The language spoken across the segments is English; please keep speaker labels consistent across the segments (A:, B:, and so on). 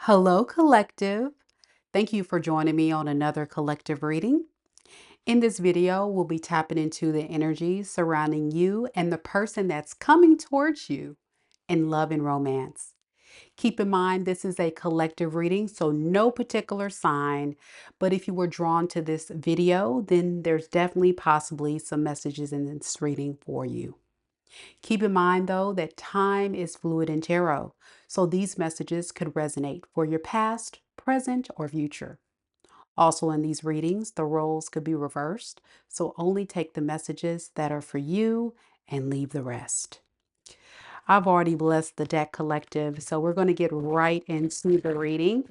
A: Hello, collective. Thank you for joining me on another collective reading. In this video, we'll be tapping into the energies surrounding you and the person that's coming towards you in love and romance. Keep in mind, this is a collective reading, so no particular sign. But if you were drawn to this video, then there's definitely possibly some messages in this reading for you. Keep in mind, though, that time is fluid in tarot, so these messages could resonate for your past, present, or future. Also, in these readings, the roles could be reversed, so only take the messages that are for you and leave the rest. I've already blessed the deck collective, so we're going to get right into the reading.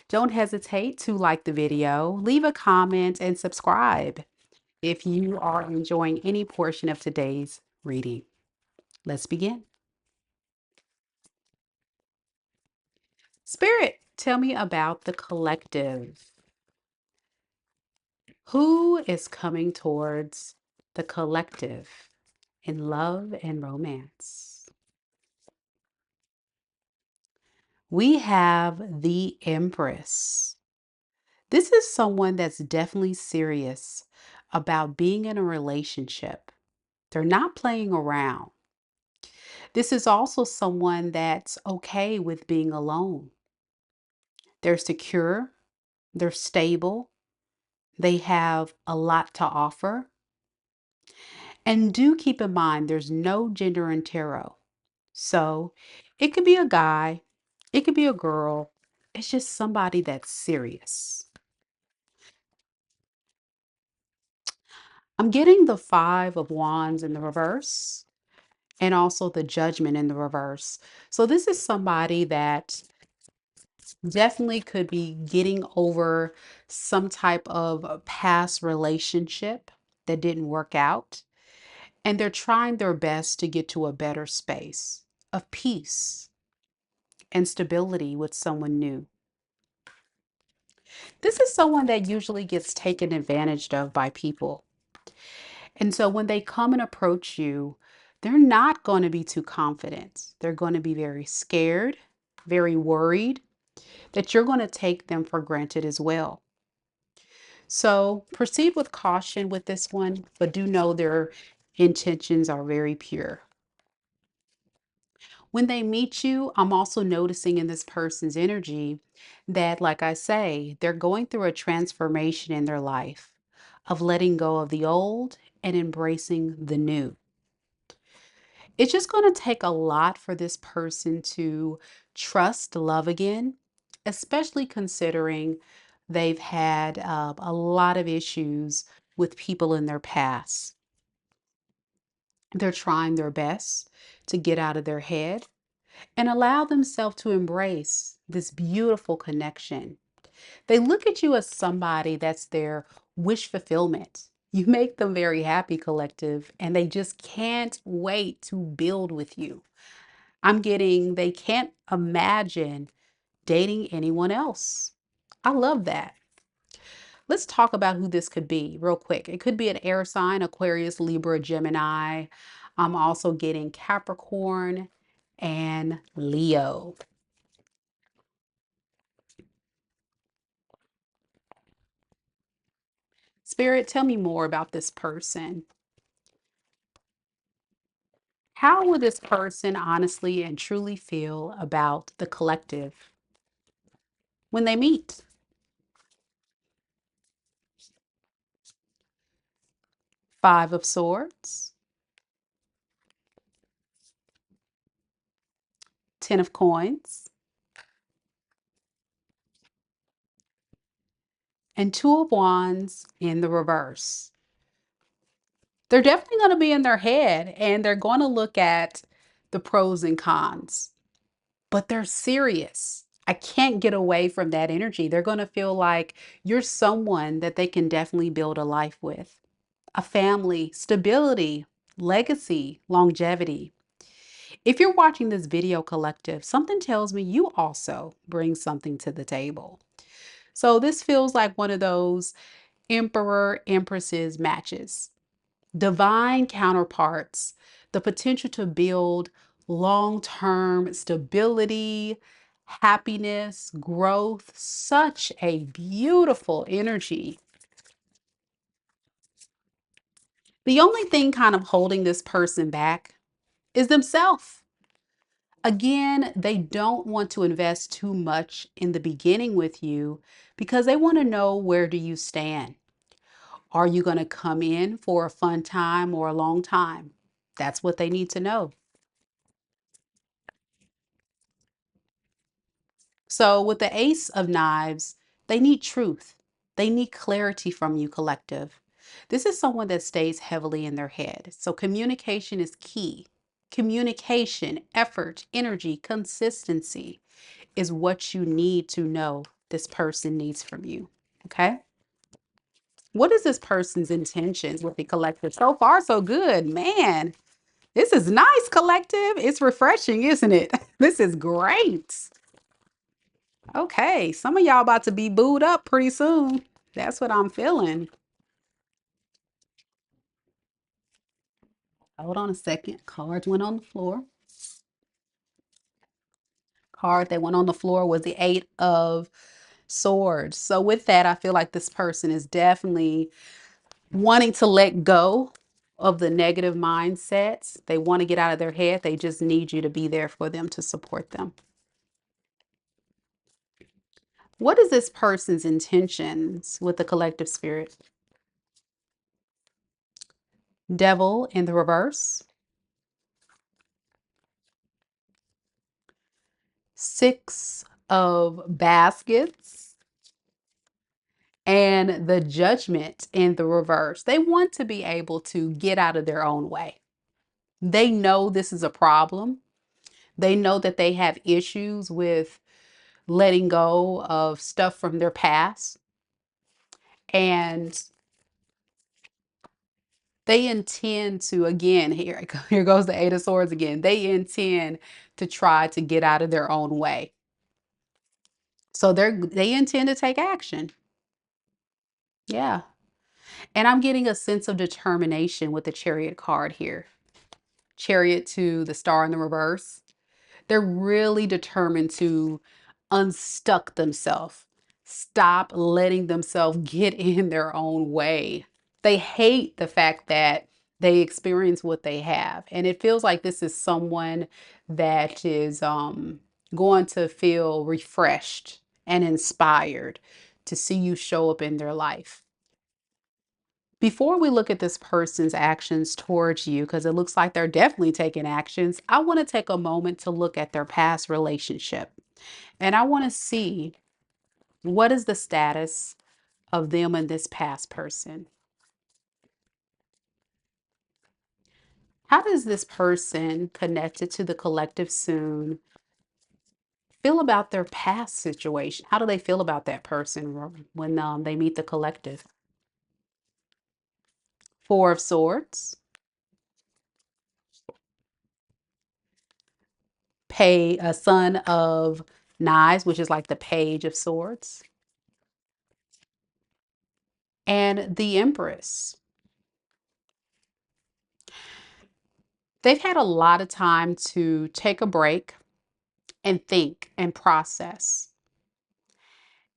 A: Don't hesitate to like the video, leave a comment, and subscribe if you are enjoying any portion of today's reading. Let's begin. Spirit, tell me about the collective. Who is coming towards the collective in love and romance? We have the Empress. This is someone that's definitely serious about being in a relationship. They're not playing around. This is also someone that's okay with being alone. They're secure, they're stable, they have a lot to offer. And do keep in mind, there's no gender in tarot. So it could be a guy, it could be a girl. It's just somebody that's serious. I'm getting the Five of Wands in the reverse and also the Judgment in the reverse. So this is somebody that definitely could be getting over some type of past relationship that didn't work out. And they're trying their best to get to a better space of peace and stability with someone new. This is someone that usually gets taken advantage of by people. And so when they come and approach you, they're not going to be too confident. They're going to be very scared, very worried that you're going to take them for granted as well. So proceed with caution with this one, but do know their intentions are very pure. When they meet you, I'm also noticing in this person's energy that, like I say, they're going through a transformation in their life of letting go of the old and embracing the new. It's just going to take a lot for this person to trust love again, especially considering they've had a lot of issues with people in their past. They're trying their best to get out of their head and allow themselves to embrace this beautiful connection. They look at you as somebody that's their wish fulfillment. You make them very happy, collective, and they just can't wait to build with you. I'm getting, they can't imagine dating anyone else. I love that. Let's talk about who this could be real quick. It could be an air sign, Aquarius, Libra, Gemini. I'm also getting Capricorn and Leo. Spirit, tell me more about this person. How will this person honestly and truly feel about the collective when they meet? Five of Swords, Ten of Coins, and Two of Wands in the reverse. They're definitely going to be in their head and they're going to look at the pros and cons, but they're serious. I can't get away from that energy. They're going to feel like you're someone that they can definitely build a life with, a family, stability, legacy, longevity. If you're watching this video, collective, something tells me you also bring something to the table. So this feels like one of those emperor empresses matches. Divine counterparts, the potential to build long-term stability, happiness, growth, such a beautiful energy. The only thing kind of holding this person back is themselves. Again, they don't want to invest too much in the beginning with you because they want to know, where do you stand? Are you going to come in for a fun time or a long time? That's what they need to know. So with the Ace of Knives, they need truth. They need clarity from you, collective. This is someone that stays heavily in their head. So communication is key. Communication, effort, energy, consistency is what you need to know this person needs from you. Okay? What is this person's intentions with the collective? So far, so good. Man, this is nice, collective. It's refreshing, isn't it? This is great. Okay, some of y'all about to be booed up pretty soon. That's what I'm feeling. Hold on a second. Cards went on the floor. Card that went on the floor was the Eight of Swords. So with that, I feel like this person is definitely wanting to let go of the negative mindsets. They want to get out of their head. They just need you to be there for them, to support them. What is this person's intentions with the collective spirit? Devil in the reverse. Six of Baskets. And the Judgment in the reverse. They want to be able to get out of their own way. They know this is a problem. They know that they have issues with letting go of stuff from their past. And they intend to, again, here goes the Eight of Swords again. They intend to try to get out of their own way. So they intend to take action. Yeah. And I'm getting a sense of determination with the Chariot card here. Chariot to the Star in the reverse. They're really determined to unstuck themselves. Stop letting themselves get in their own way. They hate the fact that they experience what they have. And it feels like this is someone that is going to feel refreshed and inspired to see you show up in their life. Before we look at this person's actions towards you, because it looks like they're definitely taking actions, I want to take a moment to look at their past relationship. And I want to see, what is the status of them and this past person. How does this person connected to the collective soon feel about their past situation? How do they feel about that person when they meet the collective? Four of Swords. A Son of Knives, which is like the Page of Swords. And the Empress. They've had a lot of time to take a break and think and process.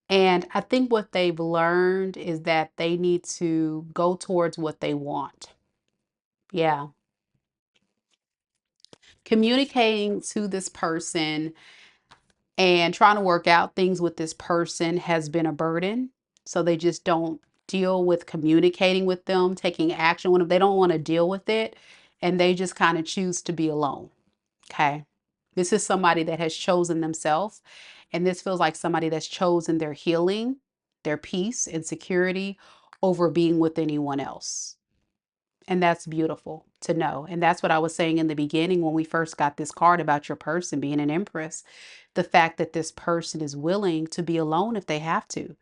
A: And I think what they've learned is that they need to go towards what they want. Yeah. Communicating to this person and trying to work out things with this person has been a burden. So they just don't deal with communicating with them, taking action when they don't want to deal with it. And they just kind of choose to be alone. Okay. This is somebody that has chosen themselves. And this feels like somebody that's chosen their healing, their peace and security over being with anyone else. And that's beautiful to know. And that's what I was saying in the beginning when we first got this card about your person being an Empress. The fact that this person is willing to be alone if they have to.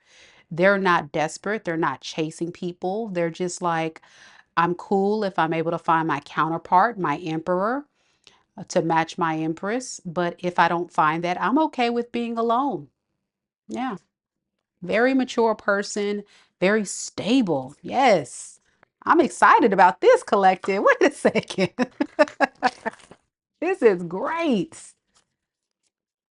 A: They're not desperate. They're not chasing people. They're just like, I'm cool if I'm able to find my counterpart, my Emperor, to match my Empress. But if I don't find that, I'm okay with being alone. Yeah. Very mature person, very stable. Yes. I'm excited about this collective. Wait a second. This is great.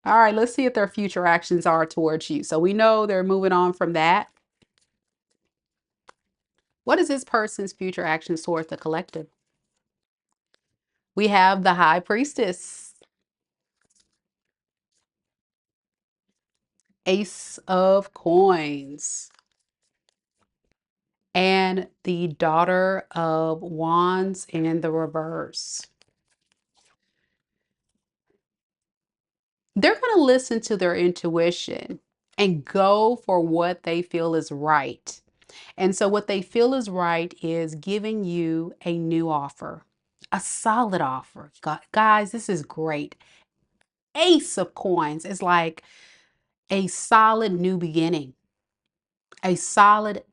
A: All right, let's see if their future actions are towards you. So we know they're moving on from that. What is this person's future actions towards the collective? We have the High Priestess, Ace of Coins, and the Daughter of Wands in the reverse. They're going to listen to their intuition and go for what they feel is right. And so, what they feel is right is giving you a new offer, a solid offer. Guys, this is great. Ace of Coins is like a solid new beginning, a solid,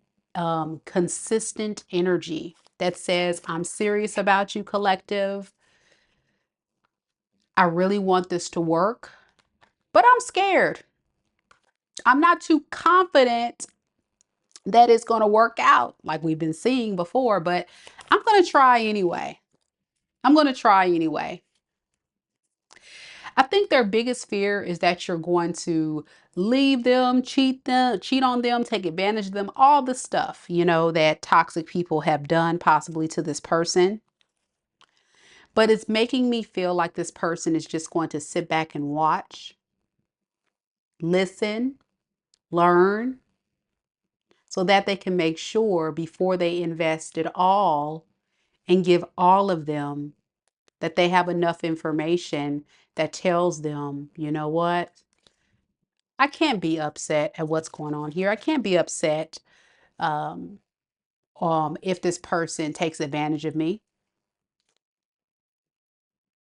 A: consistent energy that says, I'm serious about you, collective. I really want this to work, but I'm scared. I'm not too confident that it's going to work out like we've been seeing before, but I'm going to try anyway. I'm going to try anyway. I think their biggest fear is that you're going to leave them, cheat on them, take advantage of them, all the stuff, that toxic people have done possibly to this person. But it's making me feel like this person is just going to sit back and watch, listen, learn, so that they can make sure before they invest it all and give all of them that they have enough information that tells them, you know what? I can't be upset at what's going on here. I can't be upset um, if this person takes advantage of me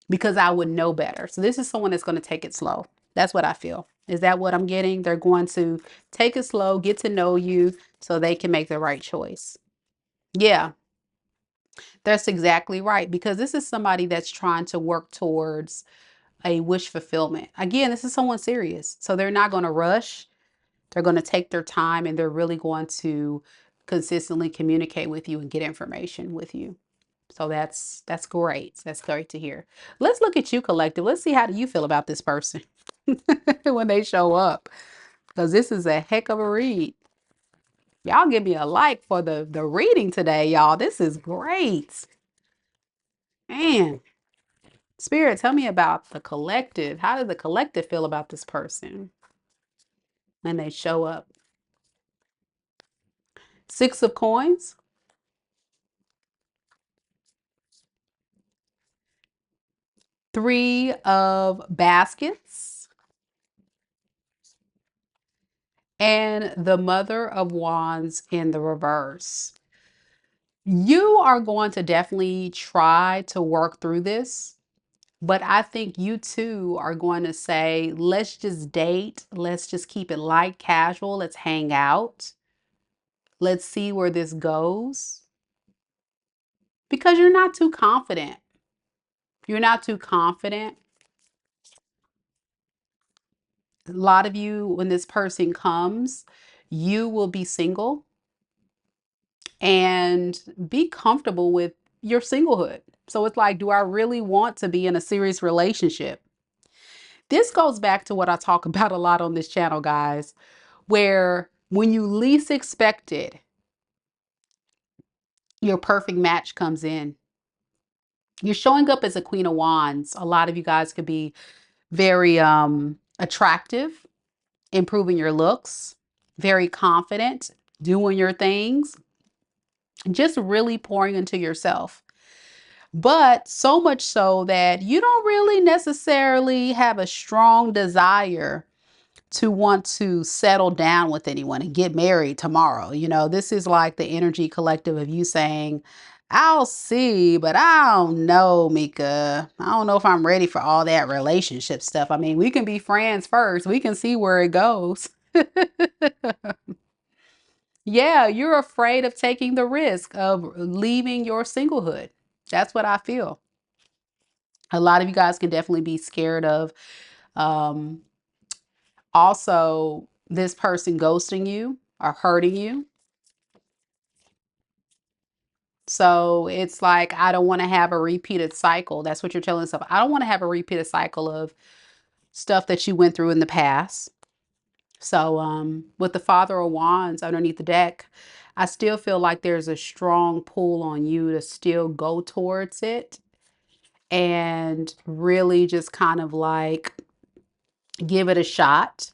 A: because I would know better. So this is someone that's going to take it slow. That's what I feel. Is that what I'm getting? They're going to take it slow, get to know you so they can make the right choice. Yeah, that's exactly right. Because this is somebody that's trying to work towards a wish fulfillment. Again, this is someone serious. So they're not going to rush. They're going to take their time and they're really going to consistently communicate with you and get information with you. So that's great. That's great to hear. Let's look at you, collective. Let's see how do you feel about this person when they show up. Because this is a heck of a read. Y'all give me a like for the reading today, y'all. This is great. Man, Spirit, tell me about the collective. How does the collective feel about this person when they show up? Six of Coins, Three of Baskets, and the Mother of Wands in the reverse. You are going to definitely try to work through this, but I think you two are going to say, let's just date. Let's just keep it light, casual. Let's hang out. Let's see where this goes. Because you're not too confident. You're not too confident. A lot of you, when this person comes, you will be single and be comfortable with your singlehood. So it's like, do I really want to be in a serious relationship? This goes back to what I talk about a lot on this channel, guys, where when you least expect it, your perfect match comes in. You're showing up as a Queen of Wands. A lot of you guys could be very attractive, improving your looks, very confident, doing your things, just really pouring into yourself. But so much so that you don't really necessarily have a strong desire to want to settle down with anyone and get married tomorrow. This is like the energy collective of you saying, I'll see, but I don't know, Mika. I don't know if I'm ready for all that relationship stuff. I mean, we can be friends first. We can see where it goes. Yeah, you're afraid of taking the risk of leaving your singlehood. That's what I feel. A lot of you guys can definitely be scared of um, also this person ghosting you or hurting you. So it's like, I don't want to have a repeated cycle. That's what you're telling yourself. I don't want to have a repeated cycle of stuff that you went through in the past. So, with the Father of Wands underneath the deck, I still feel like there's a strong pull on you to still go towards it and really just kind of like give it a shot.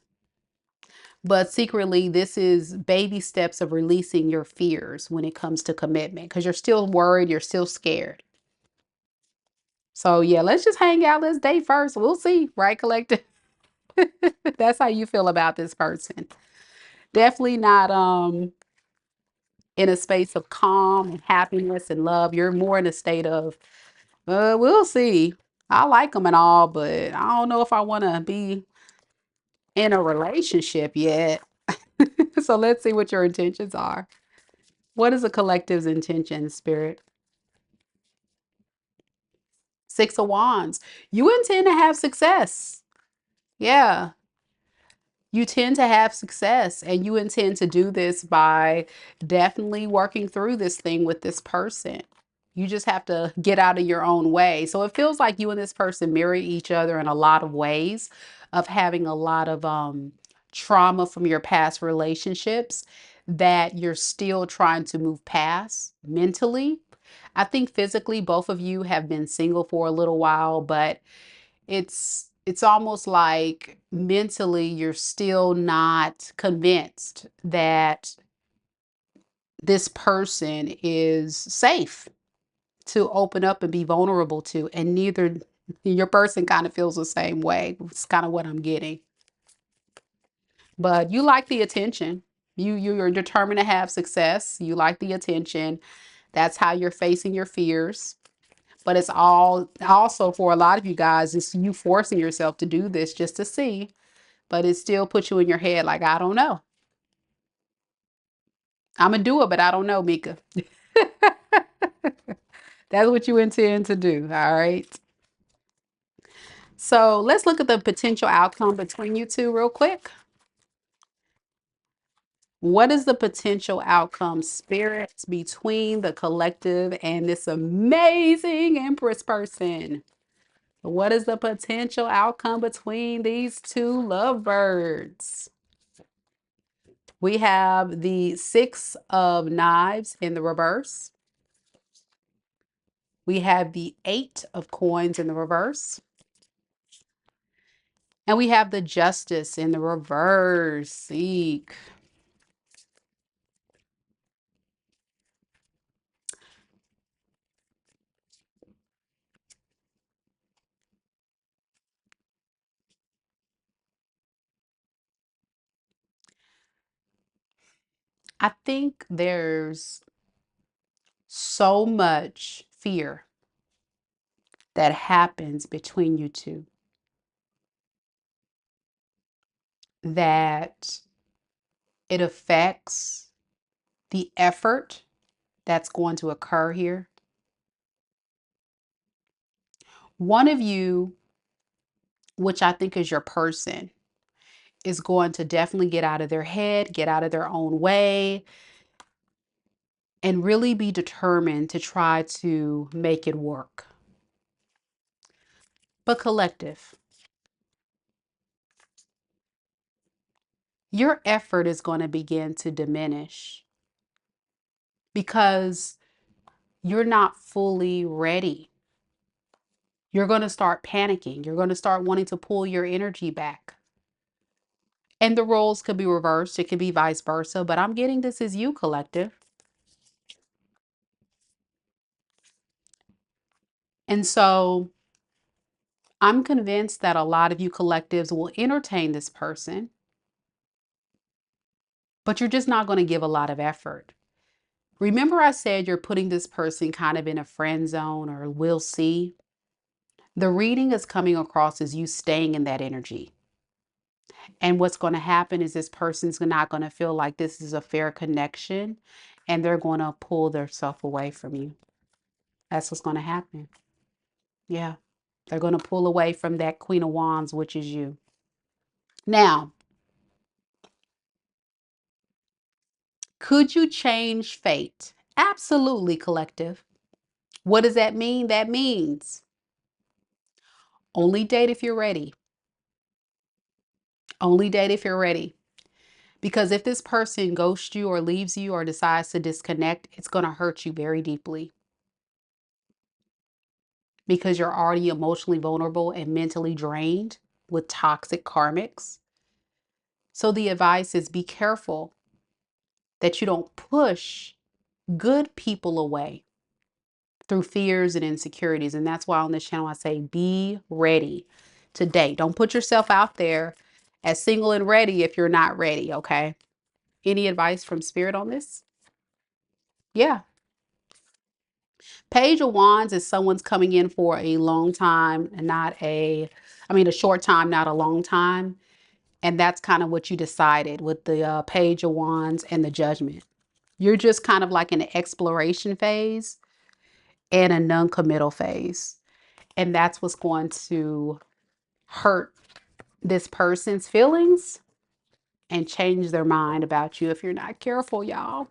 A: But secretly, this is baby steps of releasing your fears when it comes to commitment because you're still worried, you're still scared. So, yeah, let's just hang out. Let's date first. We'll see, right, collective? That's how you feel about this person. Definitely not in a space of calm and happiness and love. You're more in a state of, we'll see. I like them and all, but I don't know if I want to be in a relationship yet. So let's see what your intentions are. What is a collective's intention, Spirit? Six of Wands. You intend to have success. Yeah. You tend to have success and you intend to do this by definitely working through this thing with this person. You just have to get out of your own way. So it feels like you and this person mirror each other in a lot of ways of having a lot of trauma from your past relationships that you're still trying to move past mentally. I think physically both of you have been single for a little while, but it's almost like mentally you're still not convinced that this person is safe to open up and be vulnerable to, and neither your person kind of feels the same way. It's kind of what I'm getting. But you like the attention. You're determined to have success. You like the attention. That's how you're facing your fears. But it's all also for a lot of you guys, it's you forcing yourself to do this just to see. But it still puts you in your head like, I don't know. I'm gonna do it, but I don't know, Mika. That's what you intend to do. All right. So let's look at the potential outcome between you two real quick. What is the potential outcome, spirits, between the collective and this amazing Empress person? What is the potential outcome between these two lovebirds? We have the Six of Knives in the reverse. We have the Eight of Coins in the reverse. And we have the Justice in the reverse. Eek. I think there's so much fear that happens between you two that it affects the effort that's going to occur here. One of you, which I think is your person, is going to definitely get out of their head, get out of their own way, and really be determined to try to make it work. But collective, your effort is going to begin to diminish because you're not fully ready. You're going to start panicking. You're going to start wanting to pull your energy back. And the roles could be reversed. It could be vice versa. But I'm getting this as you, collective. And so I'm convinced that a lot of you collectives will entertain this person, but you're just not going to give a lot of effort. Remember, I said you're putting this person kind of in a friend zone or we'll see. The reading is coming across as you staying in that energy. And what's going to happen is this person's not going to feel like this is a fair connection and they're going to pull themselves away from you. That's what's going to happen. Yeah. They're going to pull away from that Queen of Wands, which is you. Now, could you change fate? Absolutely, collective. What does that mean? That means only date if you're ready. Only date if you're ready. Because if this person ghosts you or leaves you or decides to disconnect, it's going to hurt you very deeply because you're already emotionally vulnerable and mentally drained with toxic karmics. So the advice is be careful that you don't push good people away through fears and insecurities. And that's why on this channel I say be ready to date. Don't put yourself out there as single and ready if you're not ready, okay? Any advice from Spirit on this? Yeah. Page of Wands is someone's coming in for a long time and a short time, not a long time. And that's kind of what you decided with the Page of Wands and the Judgment. You're just kind of like in an exploration phase and a non-committal phase. And that's what's going to hurt this person's feelings and change their mind about you if you're not careful, y'all.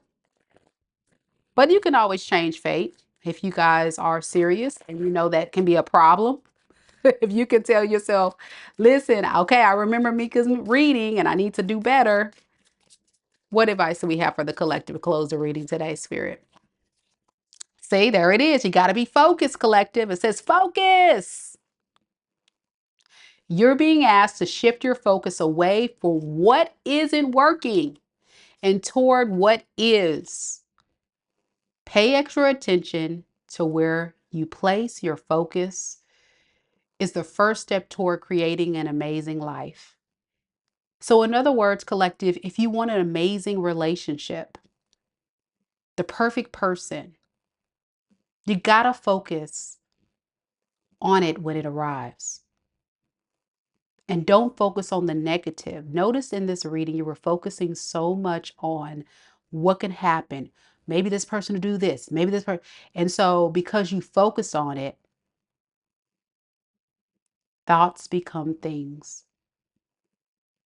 A: But you can always change fate if you guys are serious and you know that can be a problem. If you can tell yourself, listen, okay, I remember Mika's reading and I need to do better. What advice do we have for the collective to close the reading today, Spirit? See, there it is. You got to be focused, collective. It says focus. You're being asked to shift your focus away from what isn't working and toward what is. Pay extra attention to where you place your focus is the first step toward creating an amazing life. So, in other words, collective, if you want an amazing relationship, the perfect person, you gotta focus on it when it arrives. And don't focus on the negative. Notice in this reading, you were focusing so much on what can happen. Maybe this person will do this, maybe this person. And so, because you focus on it, thoughts become things.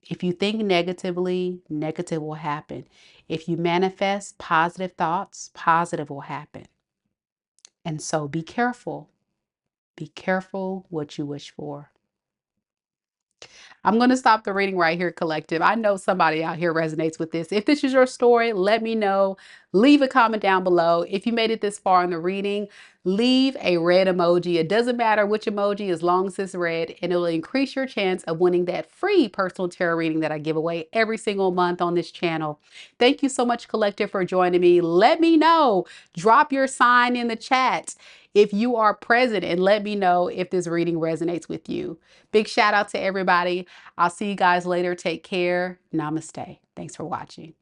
A: If you think negatively, negative will happen. If you manifest positive thoughts, positive will happen. And so be careful. Be careful what you wish for. I'm going to stop the reading right here, collective. I know somebody out here resonates with this. If this is your story, let me know. Leave a comment down below. If you made it this far in the reading, leave a red emoji. It doesn't matter which emoji as long as it's red, and it will increase your chance of winning that free personal tarot reading that I give away every single month on this channel. Thank you so much, collective, for joining me. Let me know. Drop your sign in the chat if you are present and let me know if this reading resonates with you. Big shout out to everybody. I'll see you guys later. Take care. Namaste. Thanks for watching.